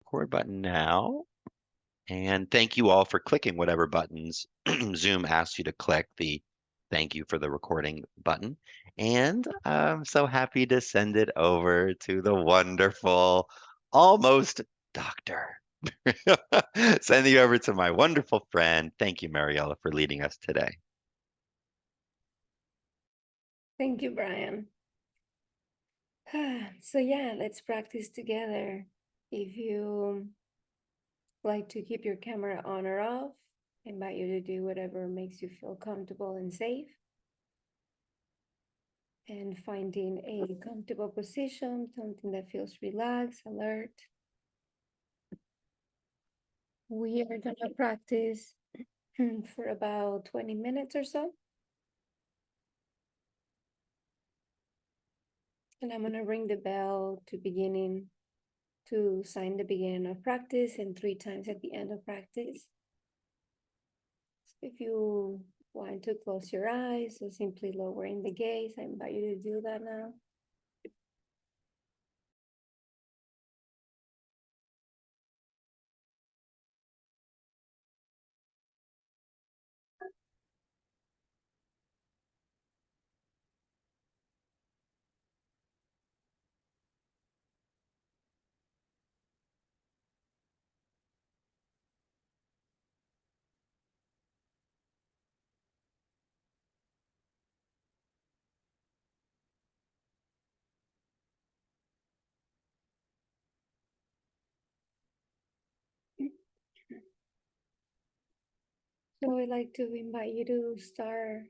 record button now. And thank you all for clicking whatever buttons Zoom asks you to click. The thank you for the recording button. And I'm so happy to send it over to the wonderful, almost doctor. Sending you over to my wonderful friend. Thank you, Mariella, for leading us today. Thank you, Brian. So yeah, let's practice together. If you like to keep your camera on or off, I invite you to do whatever makes you feel comfortable and safe. And finding a comfortable position, something that feels relaxed, alert. We are gonna practice for about 20 minutes or so. And I'm gonna ring the bell to sign the beginning of practice and 3 times at the end of practice. If you want to close your eyes or simply lowering the gaze, I invite you to do that now. So I'd like to invite you to start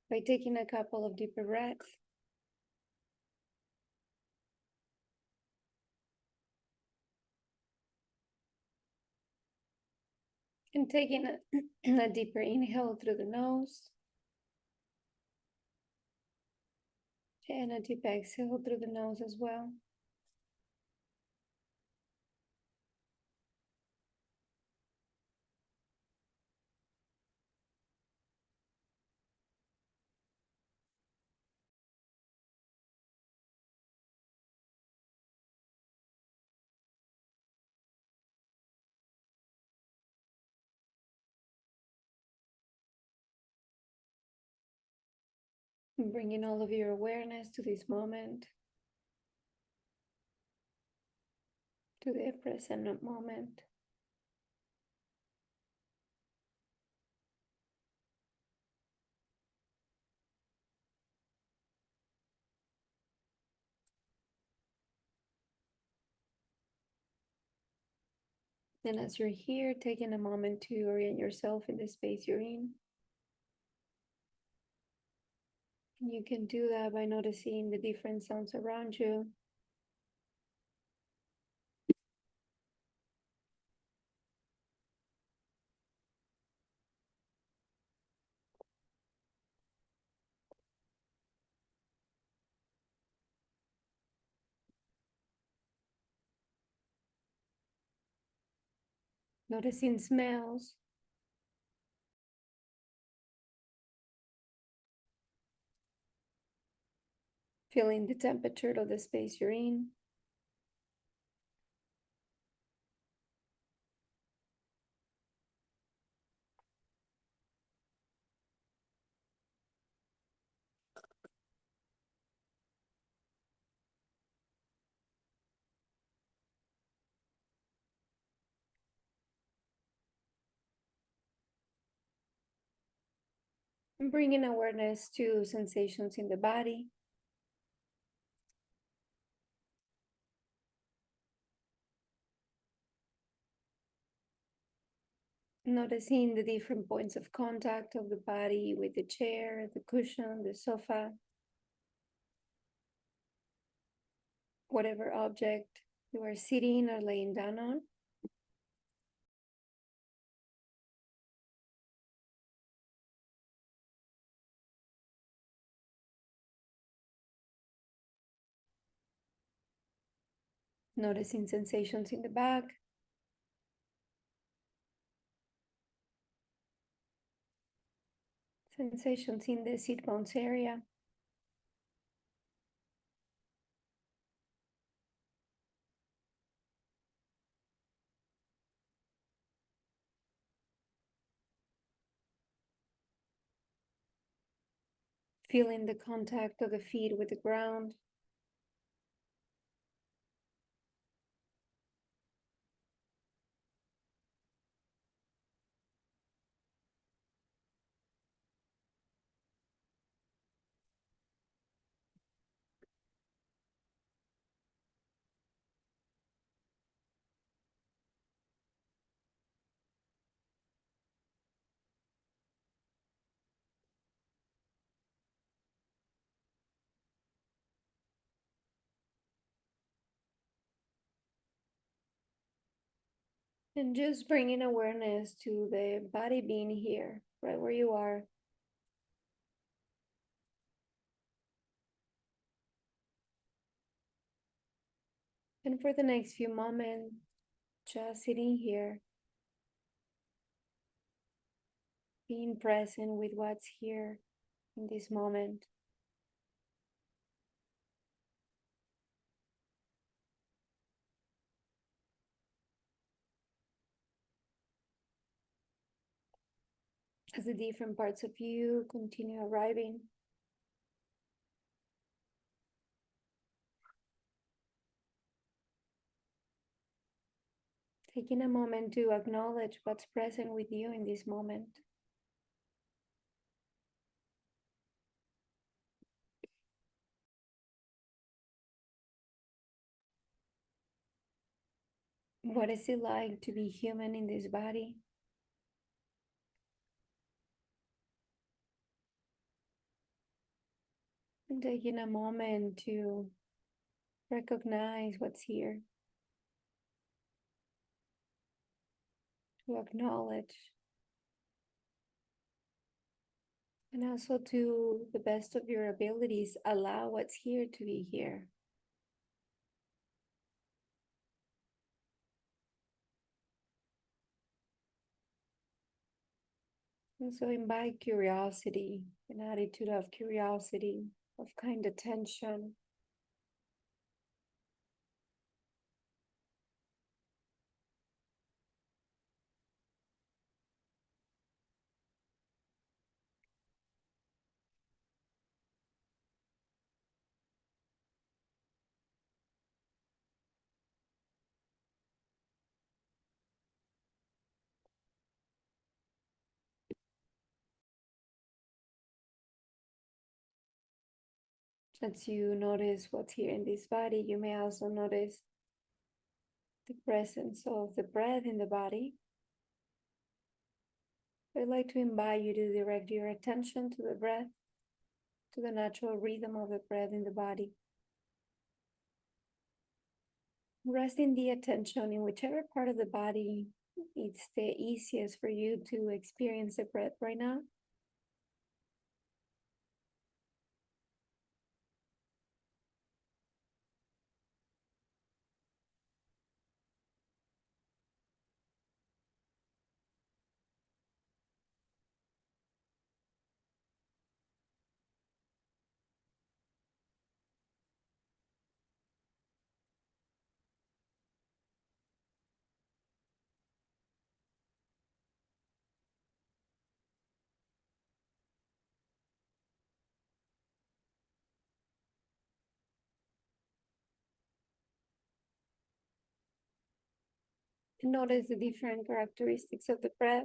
by taking a couple of deeper breaths. And taking a deeper inhale through the nose. And a deep exhale through the nose as well. Bringing all of your awareness to this moment, to the present moment. And as you're here, taking a moment to orient yourself in the space you're in. You can do that by noticing the different sounds around you. Noticing smells. Feeling the temperature of the space you're in. And bringing awareness to sensations in the body. Noticing the different points of contact of the body with the chair, the cushion, the sofa, whatever object you are sitting or laying down on. Noticing sensations in the back. Sensations in the sit bones area. feeling the contact of the feet with the ground. And just bringing awareness to the body being here, right where you are. And for the next few moments, just sitting here, being present with what's here in this moment. As the different parts of you continue arriving. Taking a moment to acknowledge what's present with you in this moment. What is it like to be human in this body? And taking a moment to recognize what's here, to acknowledge, and also to the best of your abilities, allow what's here to be here. And so invite curiosity, an attitude of curiosity, of kind attention. As you notice what's here in this body, you may also notice the presence of the breath in the body. I'd like to invite you to direct your attention to the breath, to the natural rhythm of the breath in the body. Resting the attention in whichever part of the body it's the easiest for you to experience the breath right now. And notice the different characteristics of the breath.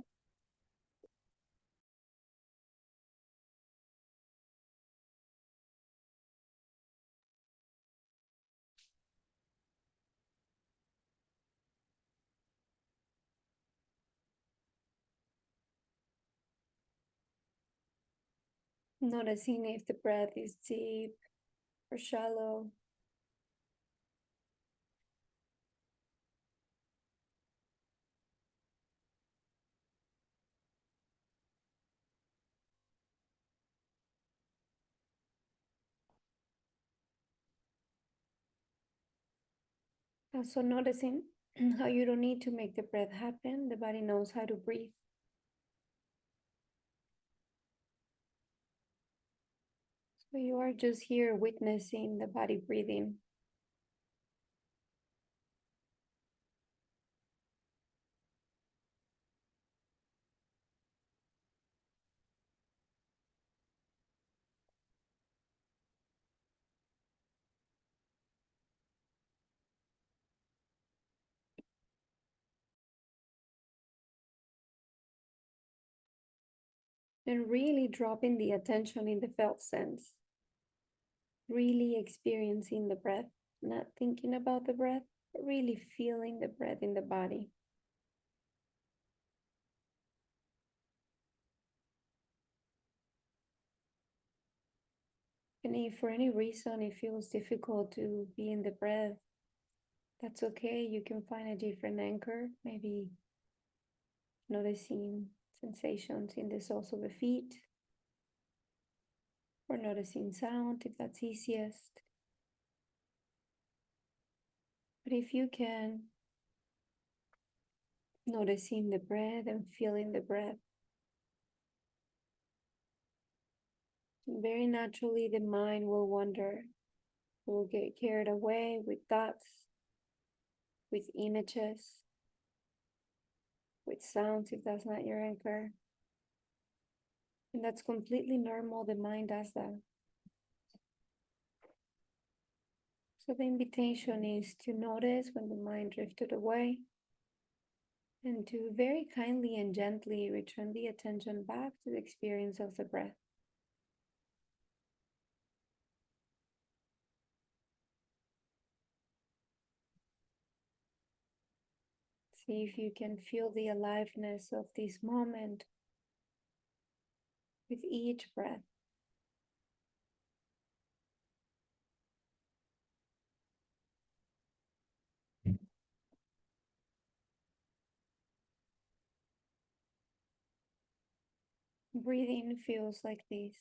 Noticing if the breath is deep or shallow. Also noticing how you don't need to make the breath happen. The body knows how to breathe. So you are just here witnessing the body breathing. And really dropping the attention in the felt sense, really experiencing the breath, not thinking about the breath, but really feeling the breath in the body. And if for any reason it feels difficult to be in the breath, that's okay. You can find a different anchor, maybe noticing sensations in the soles of the feet, or noticing sound if that's easiest. But if you can, noticing the breath and feeling the breath. And very naturally, the mind will wander, will get carried away with thoughts, with images, with sounds if that's not your anchor. And that's completely normal. The mind does that. So the invitation is to notice when the mind drifted away and to very kindly and gently return the attention back to the experience of the breath. See if you can feel the aliveness of this moment with each breath. Breathing feels like this.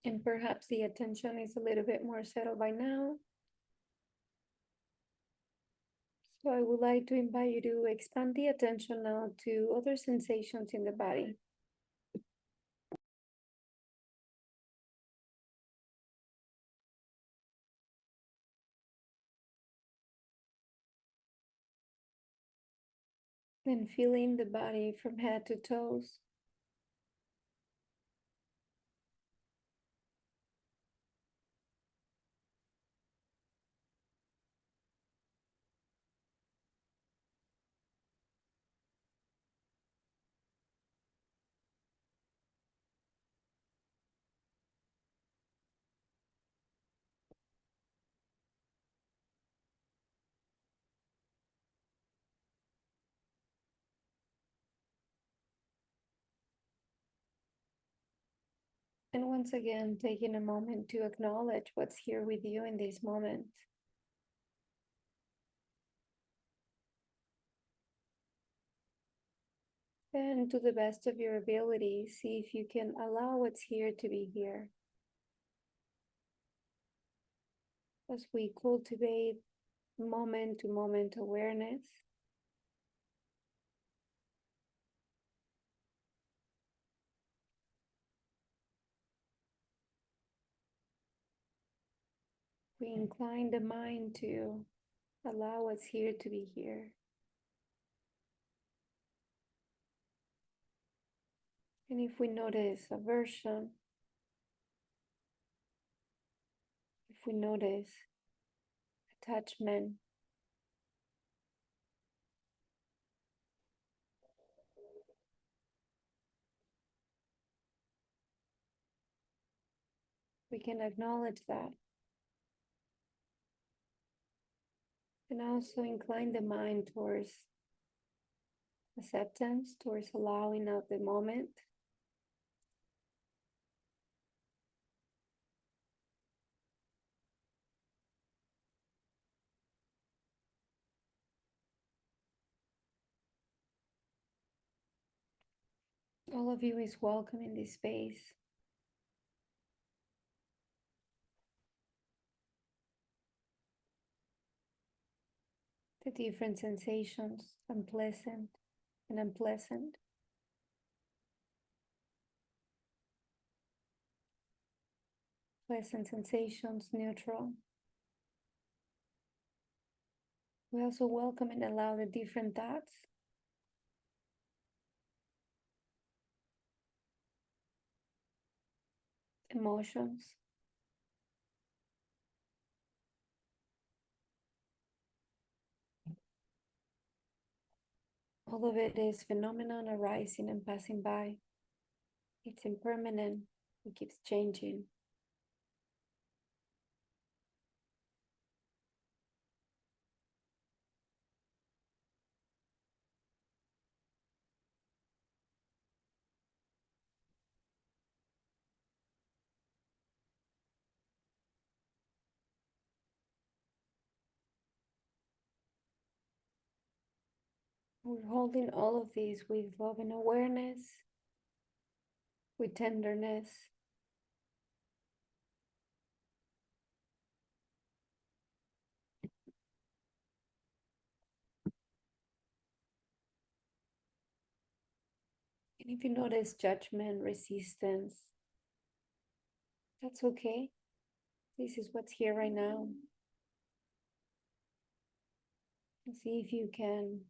And perhaps the attention is a little bit more settled by now. So I would like to invite you to expand the attention now to other sensations in the body. And feeling the body from head to toes. And once again, taking a moment to acknowledge what's here with you in this moment. And to the best of your ability, see if you can allow what's here to be here. As we cultivate moment to moment awareness, we incline the mind to allow what's here to be here. And if we notice aversion, if we notice attachment, we can acknowledge that. And also incline the mind towards acceptance, towards allowing of the moment. All of you is welcome in this space. The different sensations, unpleasant and unpleasant. Pleasant sensations, neutral. We also welcome and allow the different thoughts, emotions. All of it is phenomenon arising and passing by. It's impermanent. It keeps changing. We're holding all of these with love and awareness, with tenderness. And if you notice judgment, resistance, that's okay. This is what's here right now. And see if you can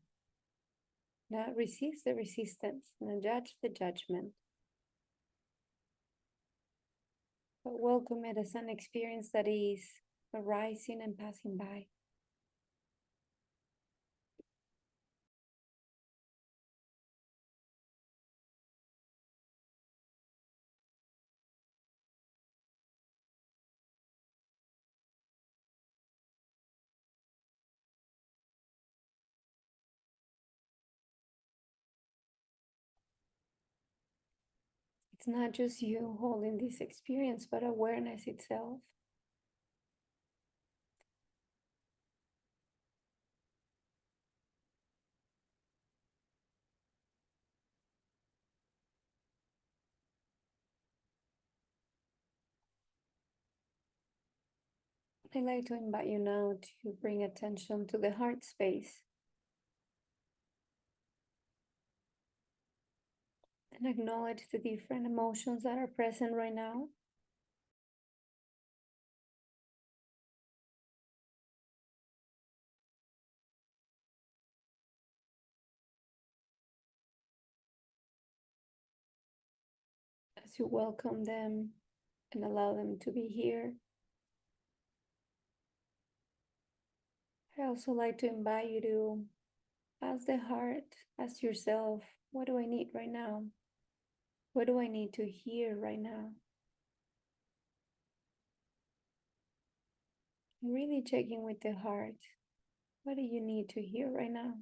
not resist the resistance, not judge the judgment, but welcome it as an experience that is arising and passing by. It's not just you holding this experience, but awareness itself. I'd like to invite you now to bring attention to the heart space and acknowledge the different emotions that are present right now. As you welcome them and allow them to be here, I also like to invite you to ask the heart, ask yourself, what do I need right now? What do I need to hear right now? Really checking with the heart. What do you need to hear right now?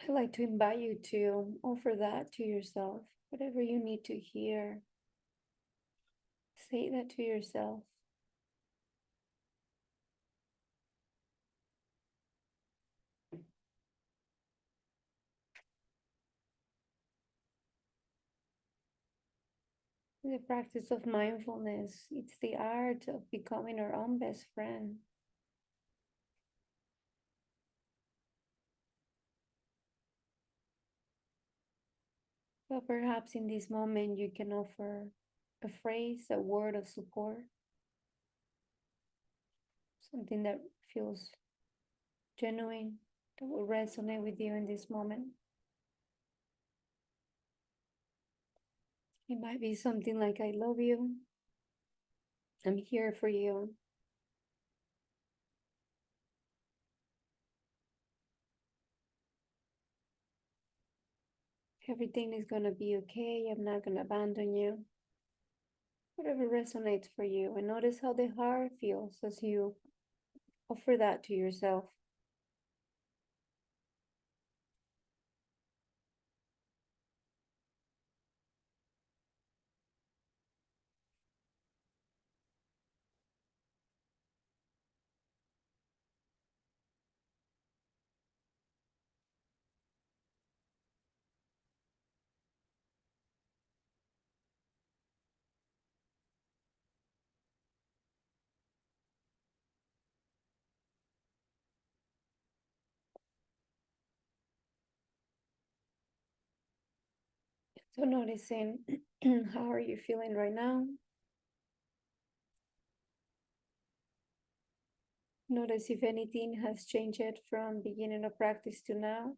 I like to invite you to offer that to yourself. Whatever you need to hear, say that to yourself. The practice of mindfulness, it's the art of becoming our own best friend. But perhaps in this moment you can offer a phrase, a word of support, something that feels genuine, that will resonate with you in this moment. It might be something like, I love you, I'm here for you. Everything is going to be okay. I'm not going to abandon you. Whatever resonates for you. And notice how the heart feels as you offer that to yourself. So noticing how are you feeling right now? Notice if anything has changed from beginning of practice to now.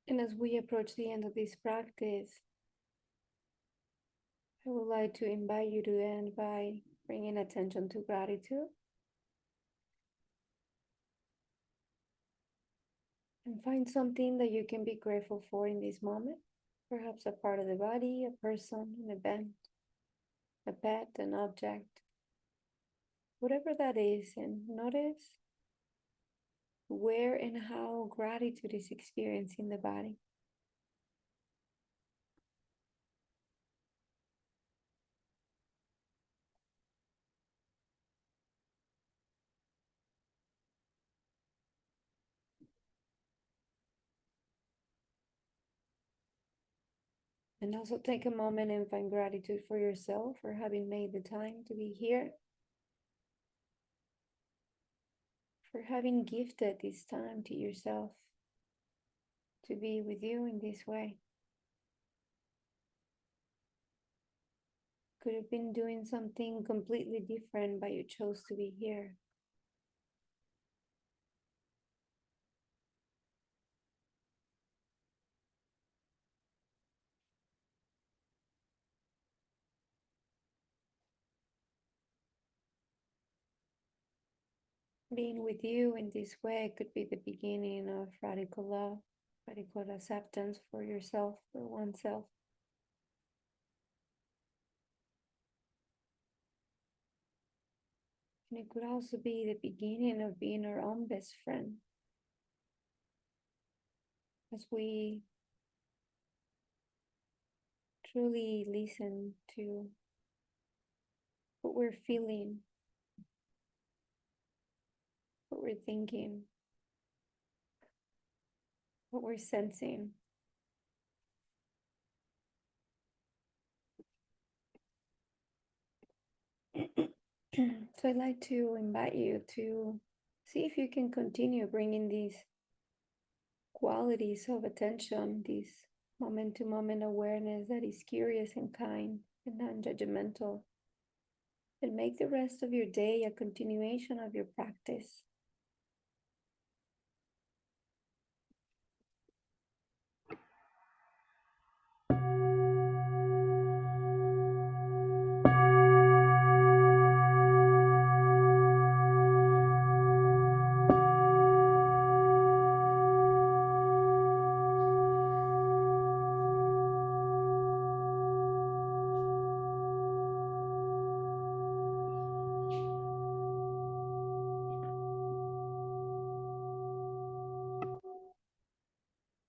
And as we approach the end of this practice, I would like to invite you to end by bringing attention to gratitude and find something that you can be grateful for in this moment. Perhaps a part of the body, a person, an event, a pet, an object, whatever that is, and notice where and how gratitude is experienced in the body. And also take a moment and find gratitude for yourself for having made the time to be here, for having gifted this time to yourself to be with you in this way. Could have been doing something completely different, but you chose to be here. Being with you in this way could be the beginning of radical love, radical acceptance for yourself, for oneself. And it could also be the beginning of being our own best friend. As we truly listen to what we're feeling, what we're thinking, what we're sensing. So I'd like to invite you to see if you can continue bringing these qualities of attention, this moment to moment awareness that is curious and kind and non judgmental, and make the rest of your day a continuation of your practice.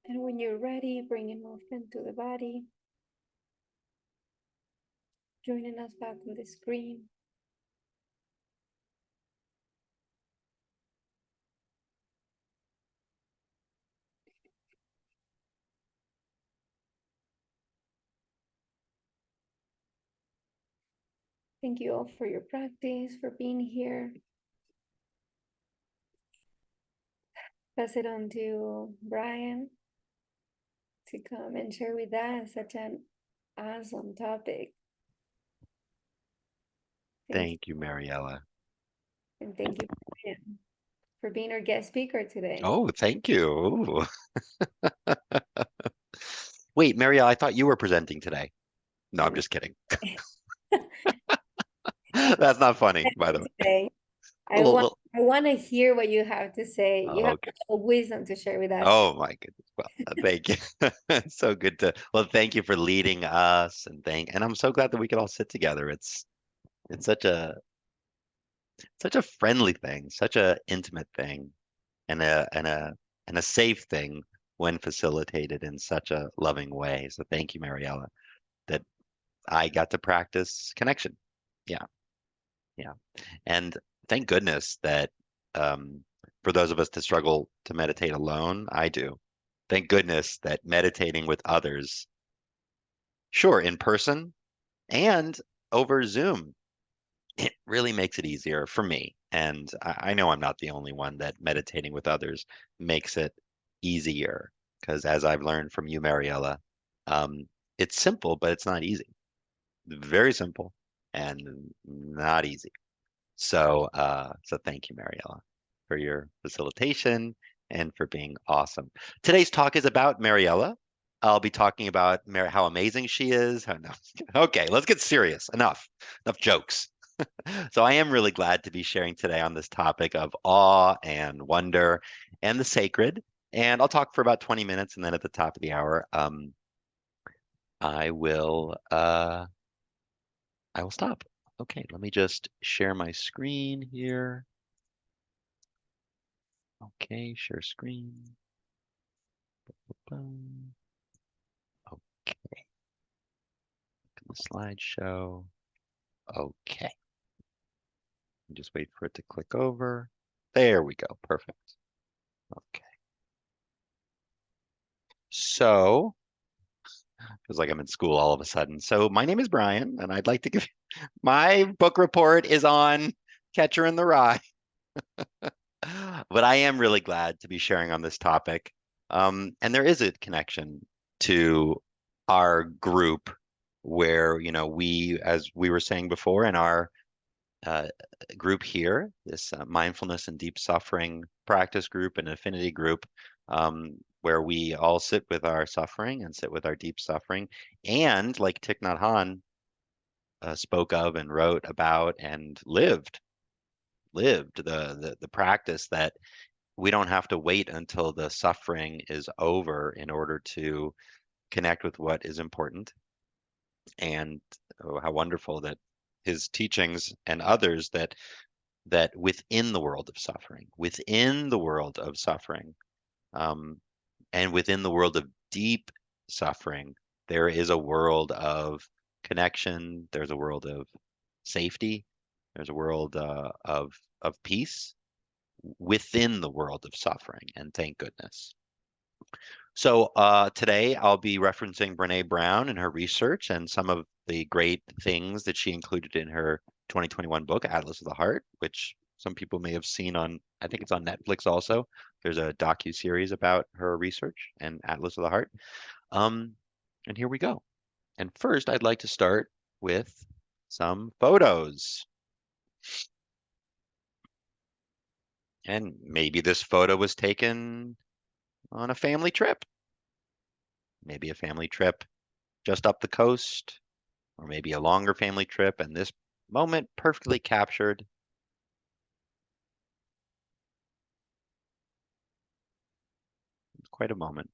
And when you're ready, bringing movement to the body, joining us back on the screen. Thank you all for your practice, for being here. Pass it on to Brian to come and share with us such an awesome topic. Thank you, Mariella. And thank you, Brian, for being our guest speaker today. Oh, thank you. Wait, Marielle, I thought you were presenting today. No, I'm just kidding. That's not funny, by the way. Today, Little, little, I want to hear what you have to say. You oh, have okay. a wisdom to share with us. Oh my goodness. Well, thank you. It's so good to, well, thank you for leading us and I'm so glad that we could all sit together. It's such a friendly thing, such a intimate thing, and a safe thing when facilitated in such a loving way. So thank you, Mariella, that I got to practice connection. Yeah, yeah. And thank goodness that for those of us that struggle to meditate alone, I do. Thank goodness that meditating with others, sure, in person and over Zoom. It really makes it easier for me. And I know I'm not the only one that meditating with others makes it easier. Because as I've learned from you, Mariella, um, it's simple, but it's not easy. Very simple and not easy. So thank you, Mariella, for your facilitation and for being awesome. Today's talk is about Mariella. I'll be talking about how amazing she is. Oh, no. Okay, let's get serious. Enough jokes. So I am really glad to be sharing today on this topic of awe and wonder and the sacred. And I'll talk for about 20 minutes, and then at the top of the hour, I will I will stop. Okay, let me just share my screen here. Okay, share screen. Boom. Okay, the slideshow. Okay, just wait for it to click over. There we go. Perfect. Okay. So, feels like I'm in school all of a sudden. So, my name is Brian, and I'd like to give my book report is on Catcher in the Rye. But I am really glad to be sharing on this topic. And there is a connection to our group where, we, as we were saying before, in our uh, group here, this mindfulness and deep suffering practice group and affinity group, where we all sit with our suffering and sit with our deep suffering. And like Thich Nhat Hanh spoke of and wrote about and lived the practice that we don't have to wait until the suffering is over in order to connect with what is important. And oh, how wonderful that his teachings and others that within the world of suffering, um, and within the world of deep suffering, there is a world of connection. There's a world of safety. There's a world of peace within the world of suffering, and thank goodness. So today I'll be referencing Brene Brown and her research and some of the great things that she included in her 2021 book, Atlas of the Heart, which some people may have seen on, I think it's on Netflix also. There's a docu-series about her research and Atlas of the Heart. Um, and here we go. And first, I'd like to start with some photos. And maybe this photo was taken on a family trip, maybe a family trip just up the coast, or maybe a longer family trip, and this moment perfectly captured quite a moment.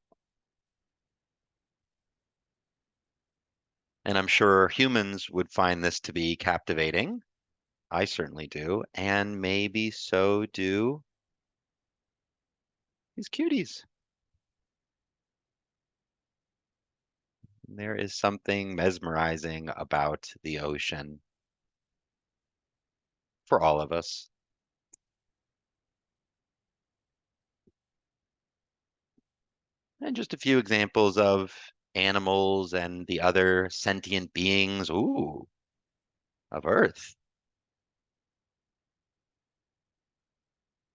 And I'm sure humans would find this to be captivating. I certainly do. And maybe so do these cuties. There is something mesmerizing about the ocean for all of us. And just a few examples of animals and the other sentient beings, ooh, of Earth.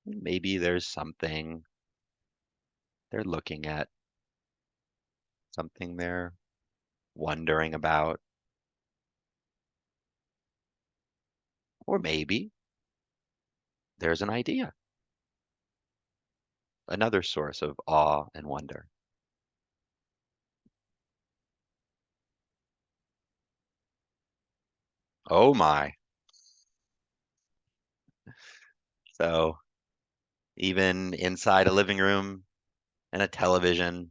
Maybe there's something they're looking at, something they're wondering about, or maybe there's an idea, another source of awe and wonder. Oh my. So even inside a living room and a television,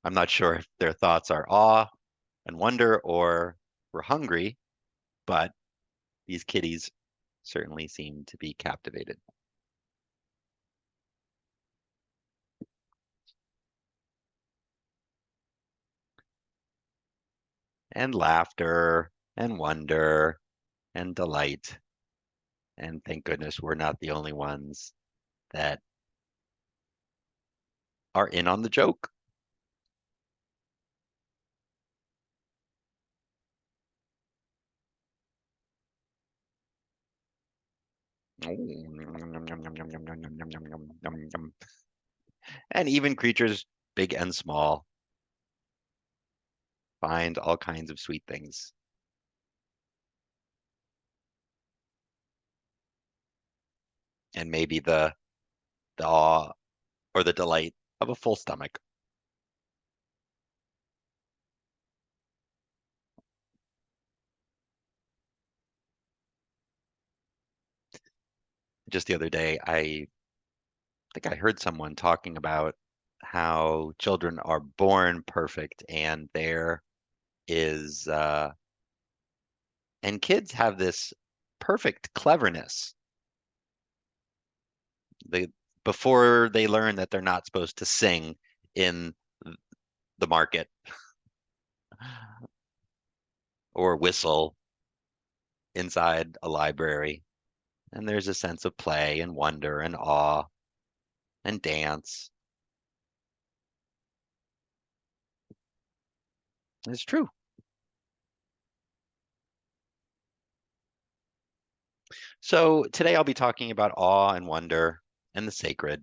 I'm not sure if their thoughts are awe and wonder or we're hungry, but these kitties certainly seem to be captivated. And laughter and wonder and delight. And thank goodness we're not the only ones that are in on the joke. And even creatures big and small find all kinds of sweet things. And maybe the awe or the delight of a full stomach. Just the other day, I think I heard someone talking about how children are born perfect and there is and kids have this perfect cleverness. They before they learn that they're not supposed to sing in the market or whistle inside a library. And there's a sense of play and wonder and awe and dance. It's true. So today I'll be talking about awe and wonder and the sacred,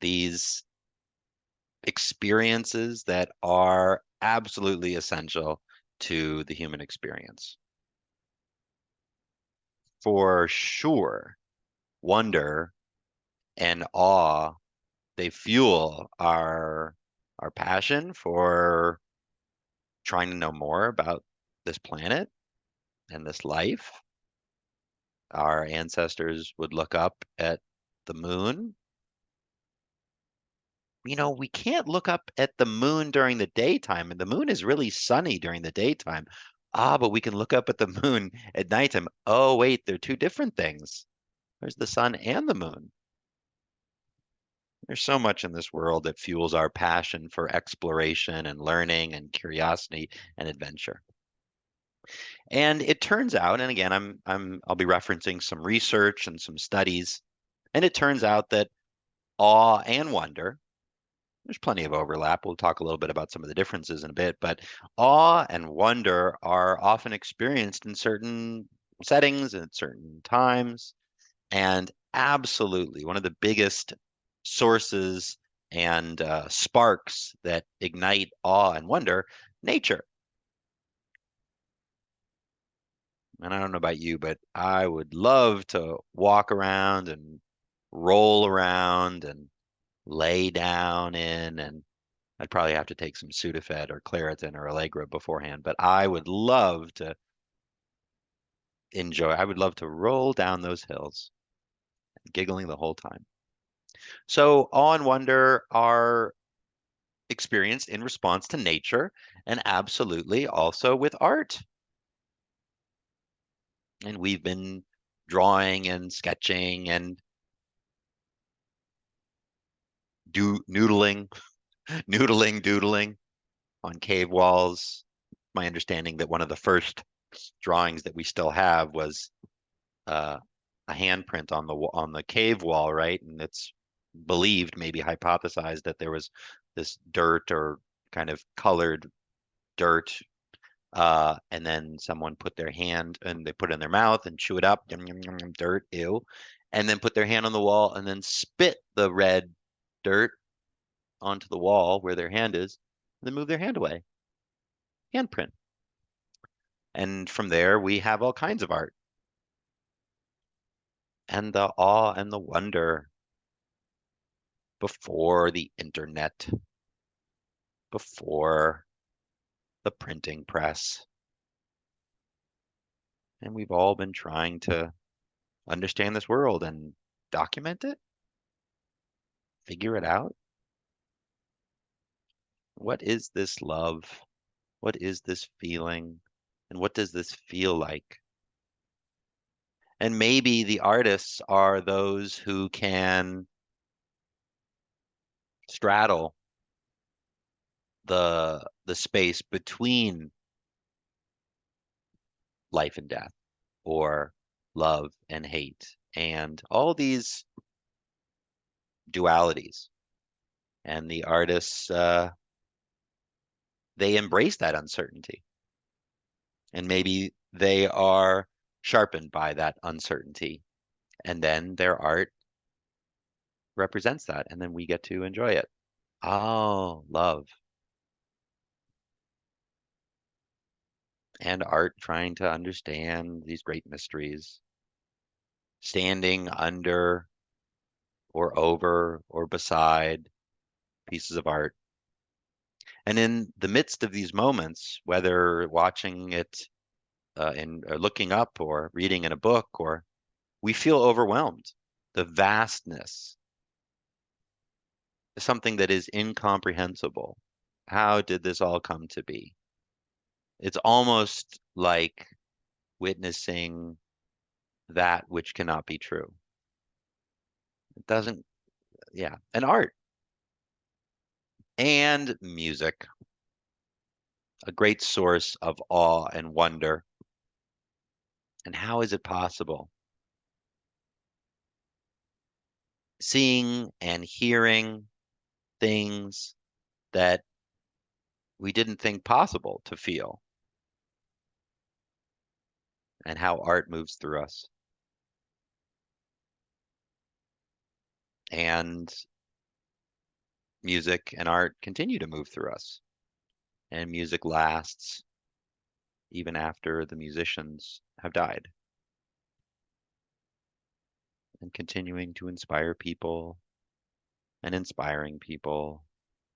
these experiences that are absolutely essential to the human experience. For sure, wonder and awe, they fuel our passion for trying to know more about this planet and this life. Our ancestors would look up at the moon. You know, we can't look up at the moon during the daytime, and the moon is really sunny during the daytime. Ah, but we can look up at the moon at nighttime. Oh, wait, they're two different things. There's the sun and the moon. There's so much in this world that fuels our passion for exploration and learning and curiosity and adventure. And it turns out, and again, I'll be referencing some research and some studies, and it turns out that awe and wonder, there's plenty of overlap. We'll talk a little bit about some of the differences in a bit, but awe and wonder are often experienced in certain settings and at certain times. And absolutely, one of the biggest sources and sparks that ignite awe and wonder, nature. And I don't know about you, but I would love to walk around and roll around and lay down in, and I'd probably have to take some Sudafed or Claritin or Allegra beforehand, but I would love to I would love to roll down those hills, giggling the whole time. So awe and wonder are experienced in response to nature and absolutely also with art. And we've been drawing and sketching and noodling, doodling on cave walls. My understanding that one of the first drawings that we still have was uh, a handprint on the cave wall, right? And it's believed, maybe hypothesized, that there was this dirt or kind of colored dirt, and then someone put their hand and they put it in their mouth and chew it up, yum, yum, yum, yum, dirt, ew, and then put their hand on the wall and then spit the red dirt onto the wall where their hand is, and then move their hand away. Handprint. And from there, we have all kinds of art. And the awe and the wonder before the internet, before the printing press. And we've all been trying to understand this world and document it, figure it out. What is this love? What is this feeling? And what does this feel like? And maybe the artists are those who can straddle the space between life and death or love and hate and all these dualities. And the artists, they embrace that uncertainty. And maybe they are sharpened by that uncertainty. And then their art represents that, and then we get to enjoy it. Oh, love. And art trying to understand these great mysteries, standing under or over or beside pieces of art. And in the midst of these moments, whether watching it or looking up or reading in a book, or we feel overwhelmed. The vastness is something that is incomprehensible. How did this all come to be? It's almost like witnessing that which cannot be true. It doesn't, yeah. And art and music, a great source of awe and wonder. And how is it possible? Seeing and hearing things that we didn't think possible to feel, and how art moves through us. And music and art continue to move through us. And music lasts even after the musicians have died, and continuing to inspire people and inspiring people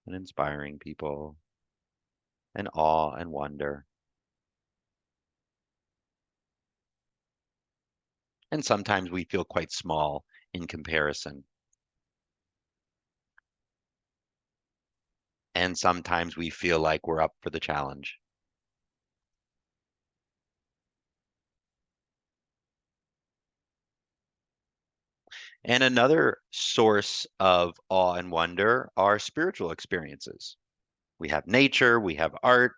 and inspiring people, and awe and wonder. And sometimes we feel quite small in comparison. And sometimes we feel like we're up for the challenge. And another source of awe and wonder are spiritual experiences. We have nature, we have art,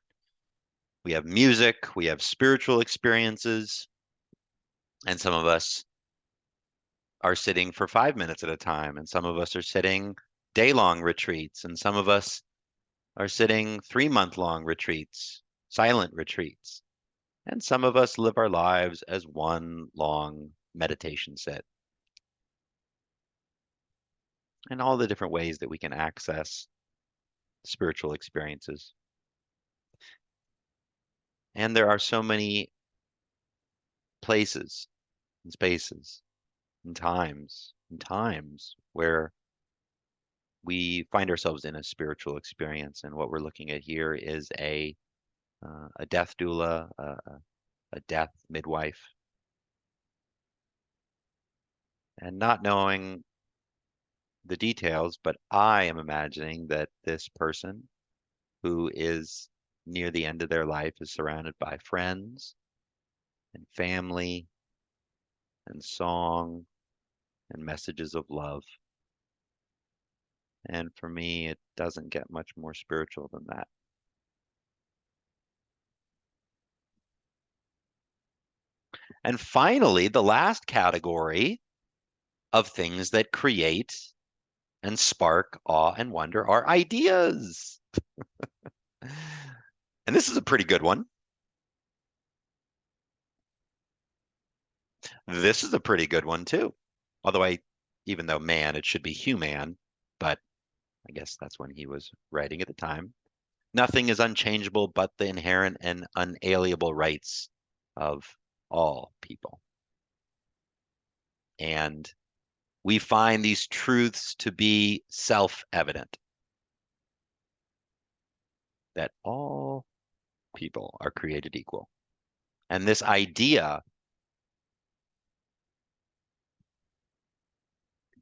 we have music, we have spiritual experiences. And some of us are sitting for 5 minutes at a time, and some of us are sitting day-long retreats, and some of us are sitting 3-month-long retreats, silent retreats. And some of us live our lives as one long meditation sit. And all the different ways that we can access spiritual experiences. And there are so many places and spaces and times where we find ourselves in a spiritual experience. And what we're looking at here is a death doula, a death midwife, and not knowing the details, but I am imagining that this person who is near the end of their life is surrounded by friends and family and song and messages of love. And for me, it doesn't get much more spiritual than that. And finally, the last category of things that create and spark awe and wonder are ideas. And this is a pretty good one. This is a pretty good one too. Although even though man, it should be human, but I guess that's when he was writing at the time. Nothing is unchangeable but the inherent and unalienable rights of all people. And we find these truths to be self-evident, that all people are created equal. And this idea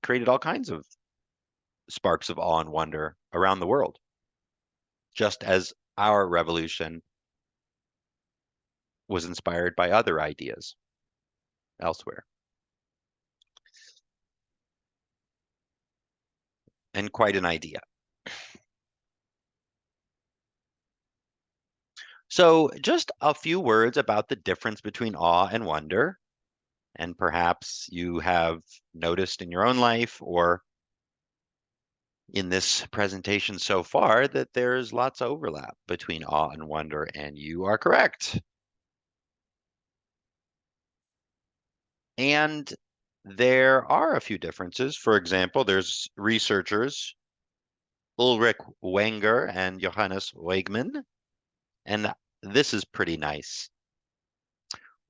created all kinds of sparks of awe and wonder around the world, just as our revolution was inspired by other ideas elsewhere. And quite an idea. So, just a few words about the difference between awe and wonder. And perhaps you have noticed in your own life or in this presentation so far that there's lots of overlap between awe and wonder, and you are correct. And there are a few differences. For example, there's researchers Ulrich Wenger and Johannes Weigmann, and this is pretty nice.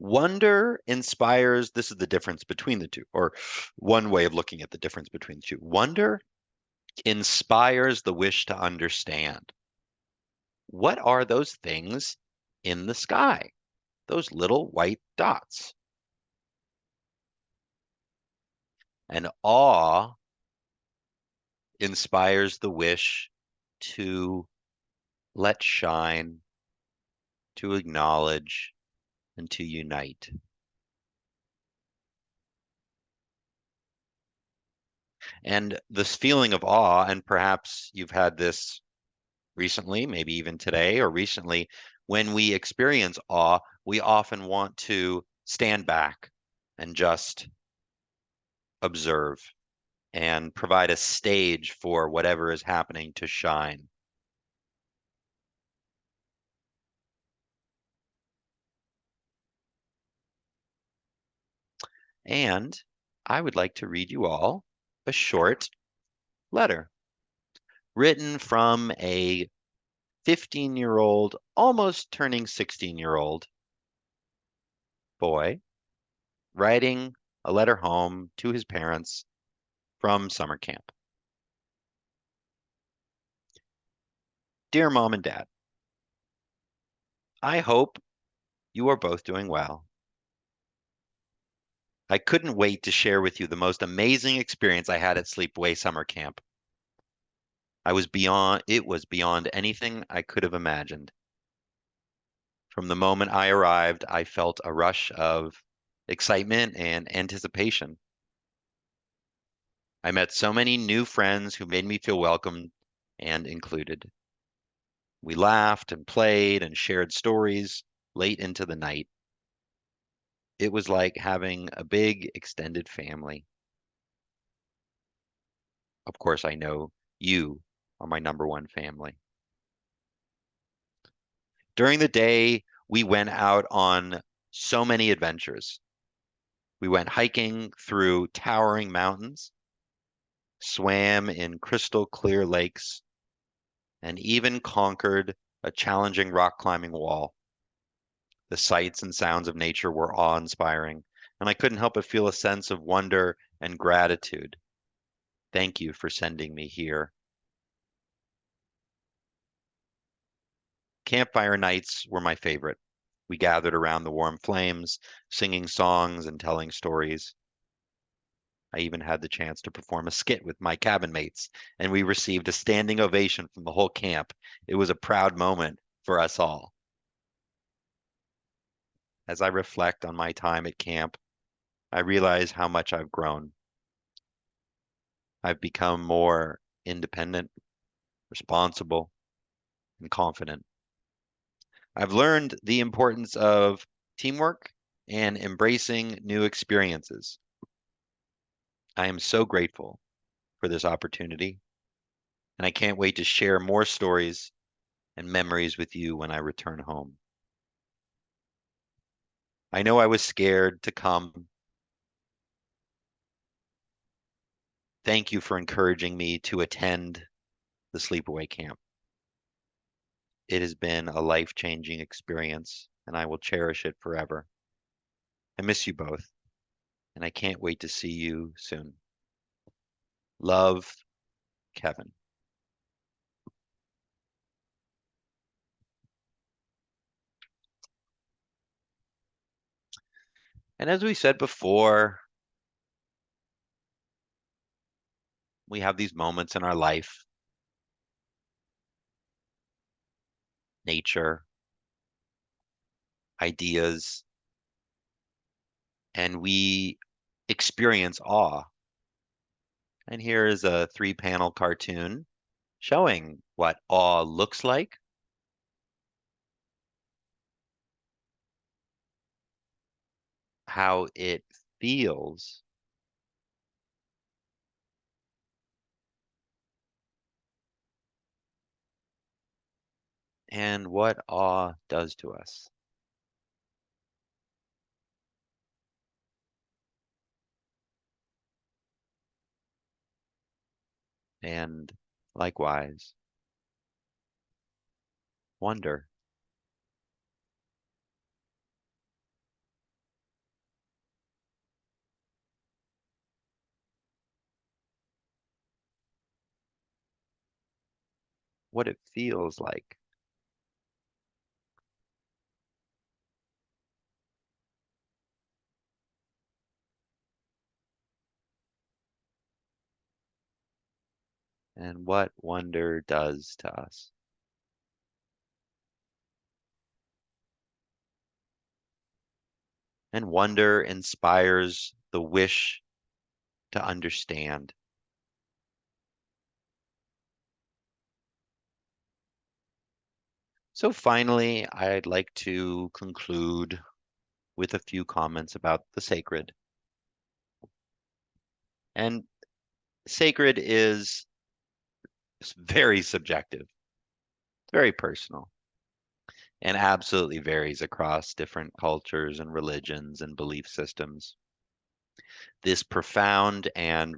Wonder inspires, this is the difference between the two, or one way of looking at the difference between the two. Wonder inspires the wish to understand. What are those things in the sky? Those little white dots. And awe inspires the wish to let shine, to acknowledge, and to unite. And this feeling of awe, and perhaps you've had this recently, maybe even today or recently, when we experience awe, we often want to stand back and just observe and provide a stage for whatever is happening to shine. And I would like to read you all a short letter written from a 15-year-old, almost turning 16-year-old boy writing a letter home to his parents from summer camp. Dear Mom and Dad, I hope you are both doing well. I couldn't wait to share with you the most amazing experience I had at Sleepaway Summer Camp. It was beyond anything I could have imagined. From the moment I arrived, I felt a rush of excitement and anticipation. I met so many new friends who made me feel welcome and included. We laughed and played and shared stories late into the night. It was like having a big extended family. Of course, I know you are my number one family. During the day, we went out on so many adventures. We went hiking through towering mountains, swam in crystal clear lakes, and even conquered a challenging rock climbing wall. The sights and sounds of nature were awe-inspiring, and I couldn't help but feel a sense of wonder and gratitude. Thank you for sending me here. Campfire nights were my favorite. We gathered around the warm flames, singing songs and telling stories. I even had the chance to perform a skit with my cabin mates, and we received a standing ovation from the whole camp. It was a proud moment for us all. As I reflect on my time at camp, I realize how much I've grown. I've become more independent, responsible, and confident. I've learned the importance of teamwork and embracing new experiences. I am so grateful for this opportunity, and I can't wait to share more stories and memories with you when I return home. I know I was scared to come. Thank you for encouraging me to attend the sleepaway camp. It has been a life-changing experience, and I will cherish it forever. I miss you both, and I can't wait to see you soon. Love, Kevin. And as we said before, we have these moments in our life, nature, ideas, and we experience awe. And here is a three-panel cartoon showing what awe looks like, how it feels, and what awe does to us. And likewise, wonder. What it feels like. And what wonder does to us. And wonder inspires the wish to understand. So finally, I'd like to conclude with a few comments about the sacred. And sacred is very subjective, very personal, and absolutely varies across different cultures and religions and belief systems. This profound and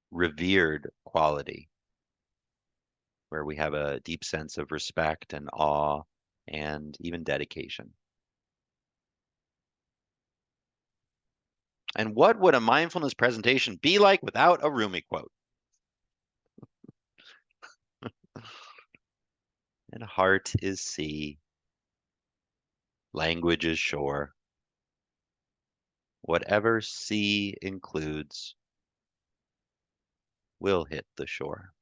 revered quality, where we have a deep sense of respect and awe and even dedication. And what would a mindfulness presentation be like without a Rumi quote? And heart is sea, language is shore. Whatever sea includes will hit the shore.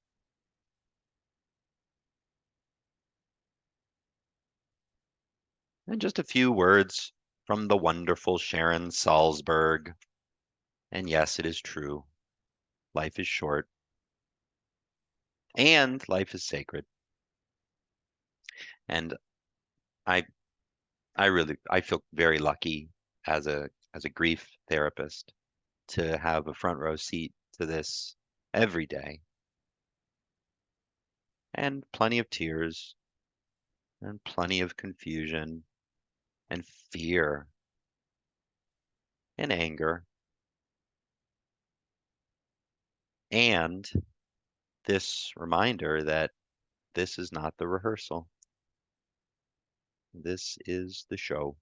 And just a few words from the wonderful Sharon Salzberg. And yes, it is true. Life is short and life is sacred. And I I feel very lucky as a grief therapist to have a front row seat to this every day. And plenty of tears and plenty of confusion and fear and anger and this reminder that this is not the rehearsal. This is the show.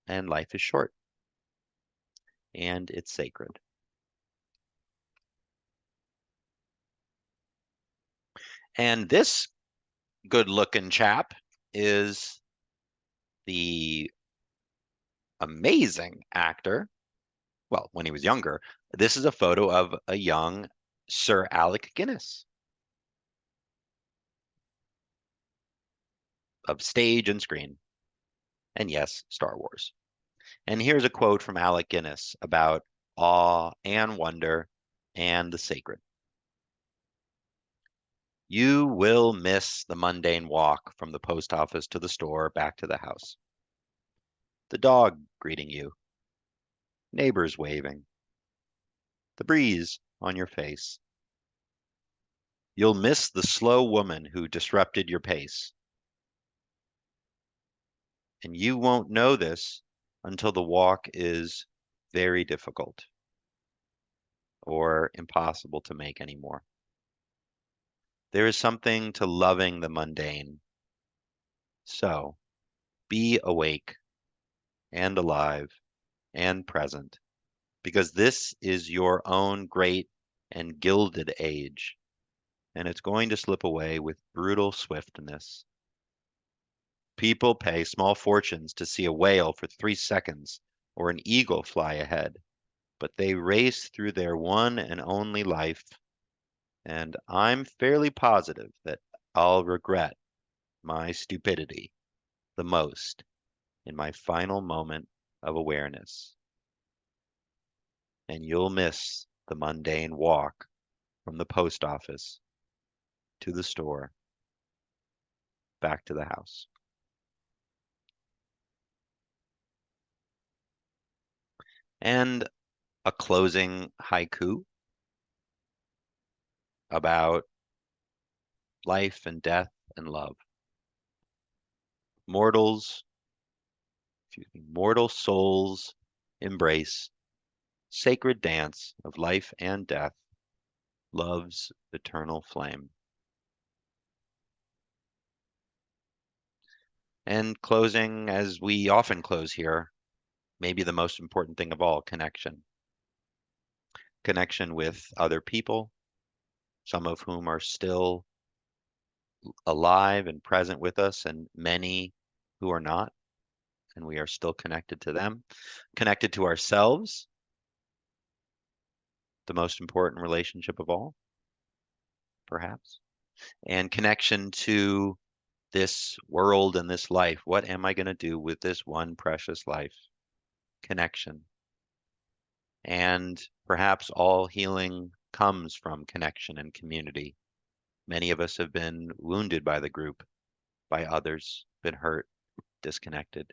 And life is short and it's sacred. And this good looking chap is the amazing actor. Well, when he was younger, this is a photo of a young Sir Alec Guinness of stage and screen. And yes, Star Wars. And here's a quote from Alec Guinness about awe and wonder and the sacred. You will miss the mundane walk from the post office to the store back to the house. The dog greeting you, neighbors waving, the breeze on your face. You'll miss the slow woman who disrupted your pace. And you won't know this until the walk is very difficult or impossible to make anymore. There is something to loving the mundane. So be awake and alive and present, because this is your own great and gilded age, and it's going to slip away with brutal swiftness. People pay small fortunes to see a whale for 3 seconds or an eagle fly ahead, but they race through their one and only life, and I'm fairly positive that I'll regret my stupidity the most in my final moment of awareness. And you'll miss the mundane walk from the post office to the store back to the house. And a closing haiku about life and death and love. Mortals, mortal souls embrace sacred dance of life and death, love's eternal flame. And closing, as we often close here, maybe the most important thing of all, connection. Connection with other people, some of whom are still alive and present with us, and many who are not, and we are still connected to them. Connected to ourselves, the most important relationship of all, perhaps. And connection to this world and this life. What am I going to do with this one precious life? Connection. And perhaps all healing comes from connection and community. Many of us have been wounded by the group, by others, been hurt, disconnected.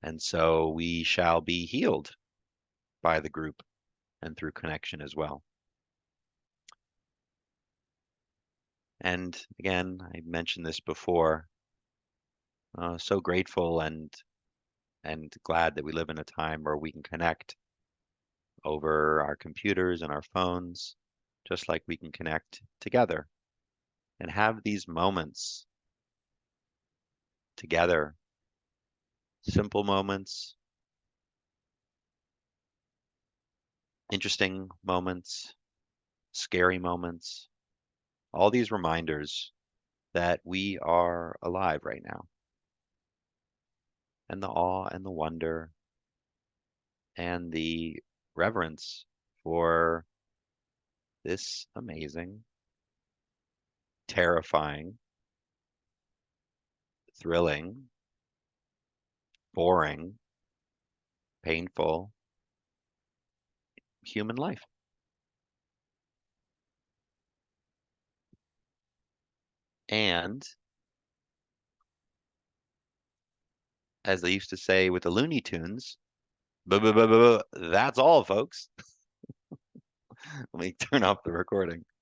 And so we shall be healed by the group and through connection as well. And again, I mentioned this before, so grateful and glad that we live in a time where we can connect over our computers and our phones, just like we can connect together and have these moments together, simple moments, interesting moments, scary moments, all these reminders that we are alive right now. And the awe and the wonder and the reverence for this amazing, terrifying, thrilling, boring, painful human life. And as they used to say with the Looney Tunes, that's all, folks. Let me turn off the recording.